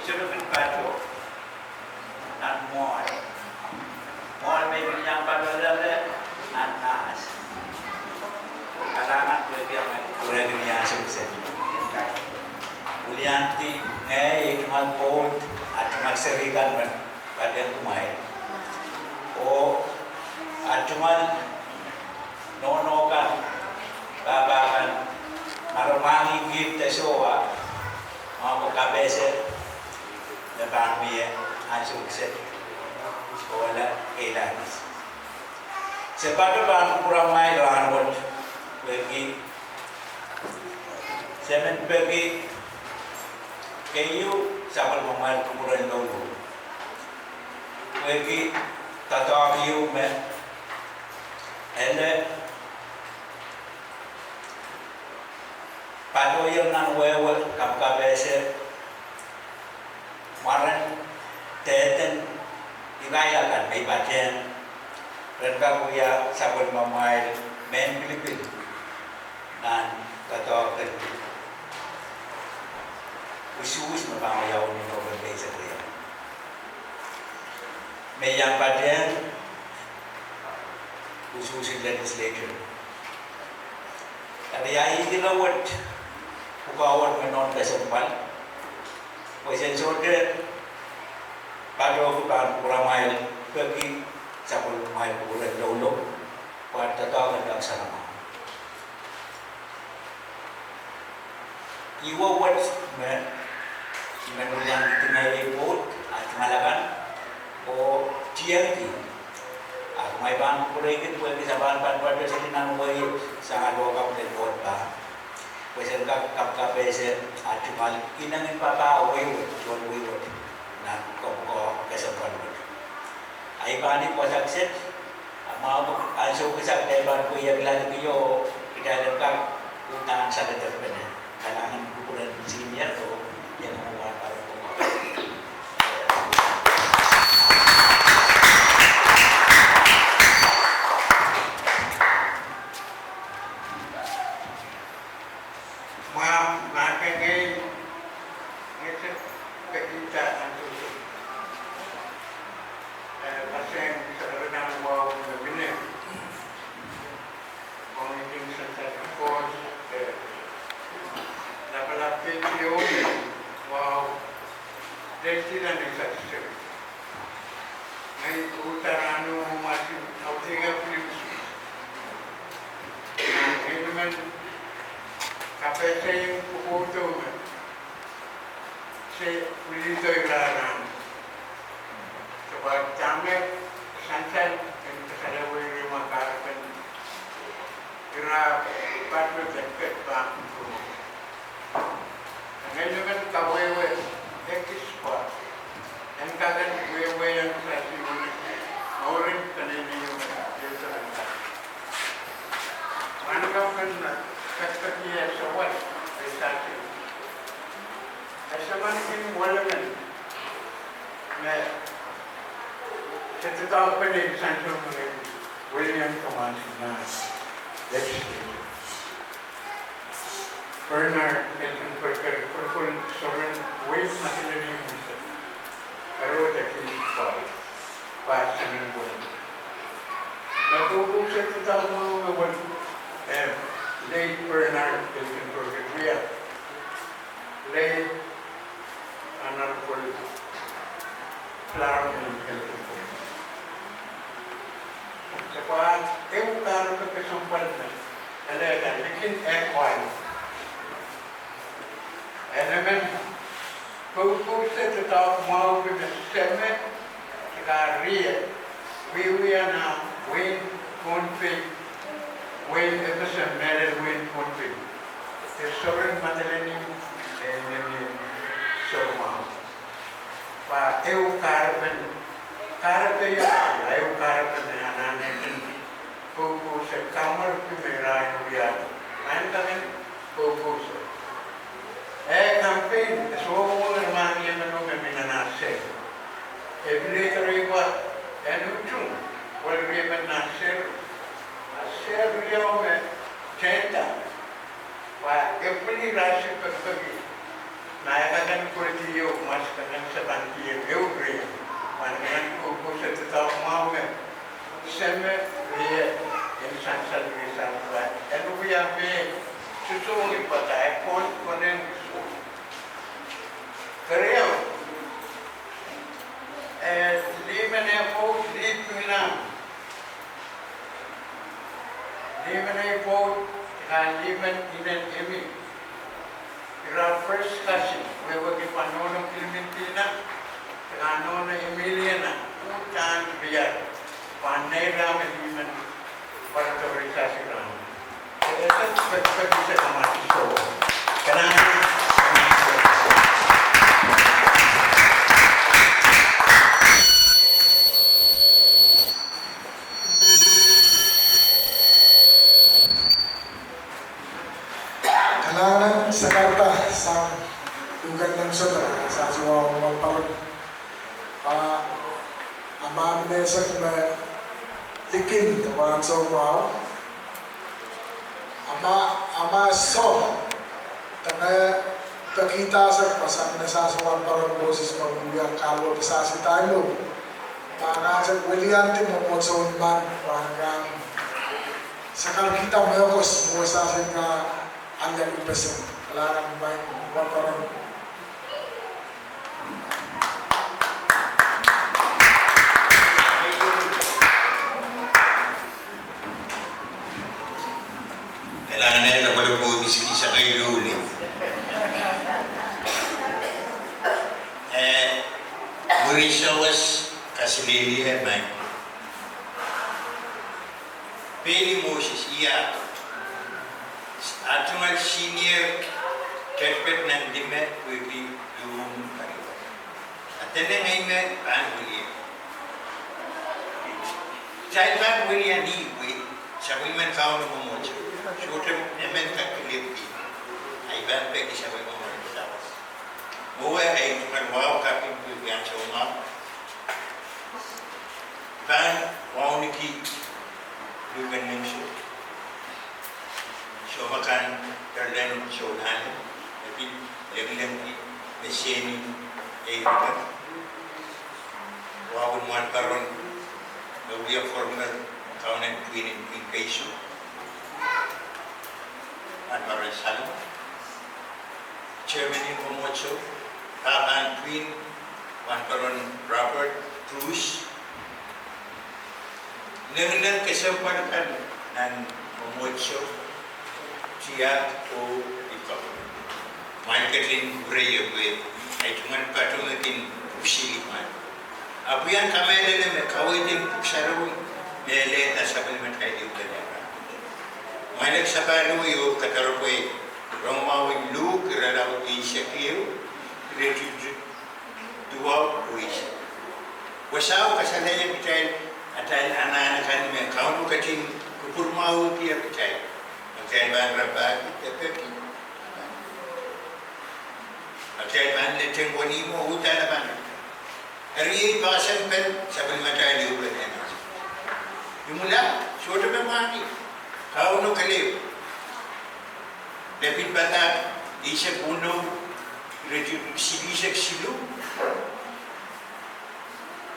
should have been padahk, not more. More maybe yang padahk and nas. Kailangan ko yung kurang niya sukses. Ulianti ngayon mag-bold at magsarikan pada kumain. O at cuman nono kan babakan marumangi gift soa mga kabese na pamilya ang sukses. Wala kailangan. Sebab apa kurang main lawan pergi semen pergi kayu sambil memain kuburan dulu pergi tata kayu me ele pado yang nang wewe kap kabese maran teten dibayakan may bajen dan kakuya sambil memain main Pilipin dan kata usus mabangayaw ni Robert Bay sa kaya. May yang padahk usus legislation. Kaya itinawad ukawad menon kasampal. Kasi sorte padahk kan kuramay pergi sambil main kuburan dulu. Pada tahun yang sama. Iwa wat menulian di tengah airport, malakan, o TNT. Aku mai bang kurangin boleh bisa ban pada sini nang boleh sangat dua kap dan buat bang. Pasal kap bese, cuma inangin papa away jual away nah kau kesempatan. Air bani kuasa set, mau asal kesak depan kuya lagi yo kita dekat utang sada terpenuh. Kalangan ukuran sini atau yang membuat para pemakai. Maaf, makan ini itu kejutan itu. Pasien sebenarnya mau berbina, mau ingin sentuh kos. La pensione, wow, destinasi saja. Ini utara masih autika prinsip. Ini men kapasitas yang kuat se begitu ibarat. Sebab jamnya santai yang saya boleh makan. Kira pada dekat bang. Ngayon kan kawewe ekispa en kagan wewe yang sasi orang kanini yung desa mana kan kakaknya sawat sasi asaman ini walakan me setahun pendek sanjung William Thomas Nas Bernard Elton Perkul Soren Wave Matilani Musa Karo Daki Pasan ng buwan Natubog sa tatang mga buwan late Bernard Elton Perkul late Anarpol Clark Elton Perkul Sapat karo kekesampal na alaga bikin F1 elemen kau tetap mau bersama kita ria, we are now win conflict, win episode matter win conflict. The sovereign Madeleine and the Sorma. Pa eu carbon ya, eu carbon yang anak kau sekamar pemerintah dia, mana kau campaign, semua orang yang menunggu menasir. Every riba, ujung, walau dia menasir, nasir dia cinta. Wah, every rasa pergi. Naik akan kurang mas akan Kariyaw. Liman ako, liman ako, liman inan emi. Our first cousin, we were the Panono Clementina, Panono Emiliana, Utan Biar, Panera Liman, Puerto Rico. Ito bisa kamati so. Kailangan sa karta sa lugar ng Sota sa suwang magpapag ang nesak na likin naman sa umaw ama so tanga kakita sa pasang nasasuwang parang boses magbibiyang kalwa sa tayo para sa William mo sa unman parang sa kakita mo ko sa asin nga anda impresión, kailangan may magkaroon. Kailangan na rin ako po isa kayo ulit. Mauricio was kasilili man. Peli Moses, iya. Atong senior carpet ng Dimet will be yung kariwa. At then ngayon paano William? Dahil paano William di sa women kaon ng mga shooter naman kakilip ay ban peki sa mga mga Muwa ay tukarwaw kapin bigyan sa umam. Ban waw niki lugan ng siya. So makan terden sonan, tapi lebih mesin kan. Walaupun muat karon, dia former kawanan Queen in Kaisu, antara salam. Chairman in Pomocho, kawan Queen, wan karon Robert Cruz. Nengen kesempatan nan Pomocho. Siya o ikaw. Marketing prayer with ay tungan patunatin pusiliman. Apo yan kamay na kawin din puksaraw nileta sa palimatay di utanera. May nagsapalo yung kataropoy Romawin Luke ralaw isya kiyo retujud duwaw o isya. Wasaw kasalayan bitay atay ananakan may kaunu kating kupurmaw tiya bitay. Saya berapa tetapi saya mana tengok ni mau hutan apa hari ini pasang pen sambil macam ni ubat ni jumlah sudah memang kau nak kelip David Padahk isa puno rejim sibisek silu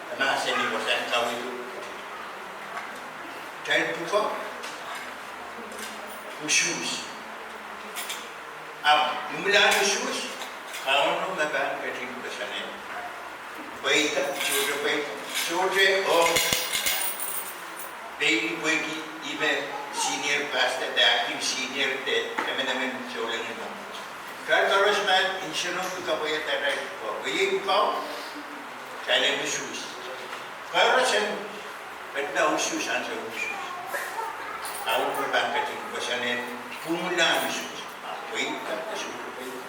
karena saya ni bosan kau itu saya buka shoes. Mula shoes, kau nak makan kecil besarnya. Baik, छोटे और baby pergi even senior pastor, the active senior, the teman-teman seorang itu. Kalau terus man insurans tu kau bayar tak kau, bayar kau, kalian shoes. Kalau sen, benda shoes answer shoes. Awak berbangkat itu pasal pemula shoes. Baik, tak shoes baik.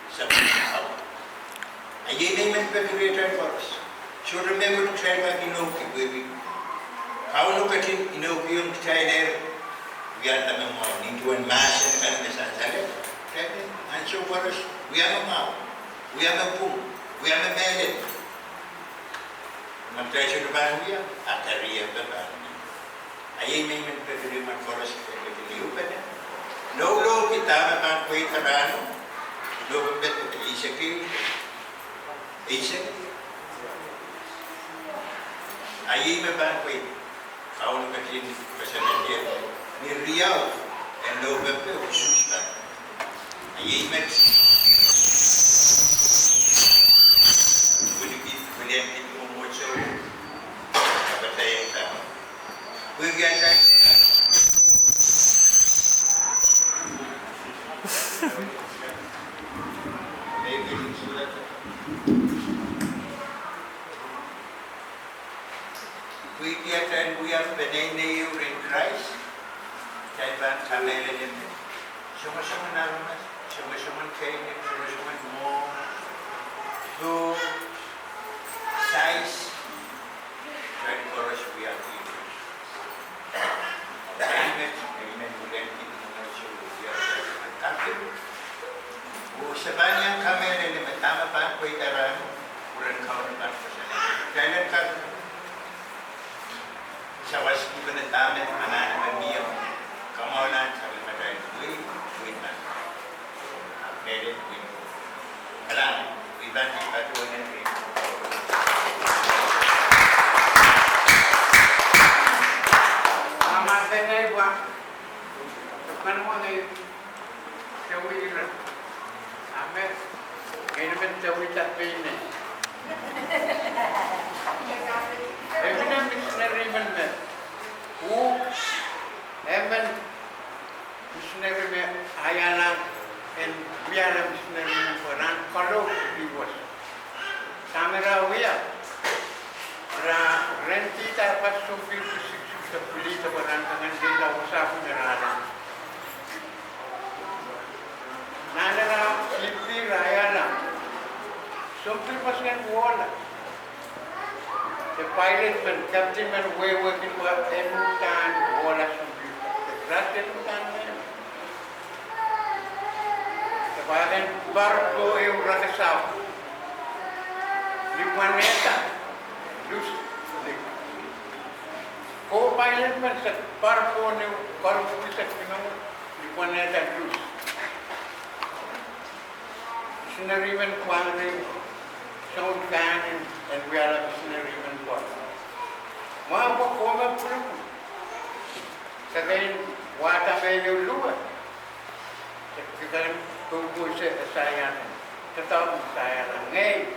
Sampai awak. Ayat ini menjadi for us. So remember to try back Inoki, baby. How look at it, Inoki, yung try there, we are the more into a mass and kind of a and so for us, we are a mouth, we are a boom, we are a melon. Mag-try the band, we are at the rear of the band. Ayun may man for us, no, kita naman ko itarano, no, bet ko isaki, ayun may band ko kau nak kasi pasanan dia ni Riau and November khusus kan ayun may Kuitia dan we have benene rin rice. Dan ban kamele din. Sama-sama naman, sama-sama kainin, sama-sama mo. Do size. Dan chorus we are here. Amen, ulan din mga show we are kapit. Sebanyak kamele ni tama pa ko itaran uran kau na pa sa. Kailan ka sa waski ko na tama ana na miyo. Kamaulan sa matay we na. Pwede we. Alam, we ba di pa to na rin. Mama tenay ba? Kan mo na shawira. Amen. Kaya naman shawita pene. Even a missionary man. Who Amen. Missionary man ayana and we are a missionary man for an color he was. Camera we are. Renti dapat sumpi sa pulita ko ng kangandila usapin na rara. Nanara, simpi raya lang. Sumpi pas kan wala. The pilot man, captain man, way working for emutan wala sumpi. The grass emutan man. The bagan barco yung rakasaw. Liwaneta. Luz. Co-pilot man sa barko ni barko sa pinong liwaneta luz. Missionary man kuang ni sound can and we are a missionary man kuang. Mga po koma po. Sa ganyan, wata may yung luwa. Sa ganyan, tungkol sa sayan. Tatawag sa sayan. Ngayon,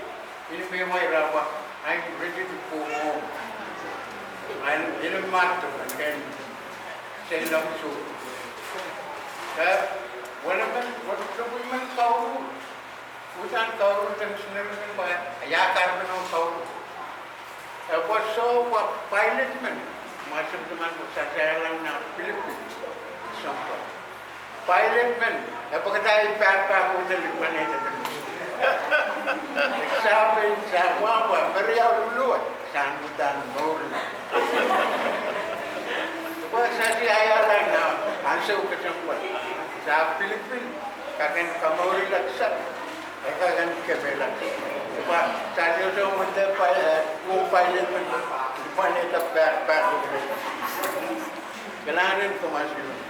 ini may may rawa. I'm ready to go home. I'm in a matter and then send up to. What the women call? Utan call the missionary by Yakar call. What so what pilot man? Much of the man was at now Philippines. Somewhere. Pilot man, a Pocatay backpack with the Lipaneta. Sabi sa wawa, beriyaw luluwa. Sangutan mo rin. Diba sa siya lang na ansaw ka siyang buwan. Sa Pilipin, kakan kamawari laksak. Kakan kebelan. Diba sa siya sa umanda kung pilot mo, di pa nita backpack. Kailangan kumasyon.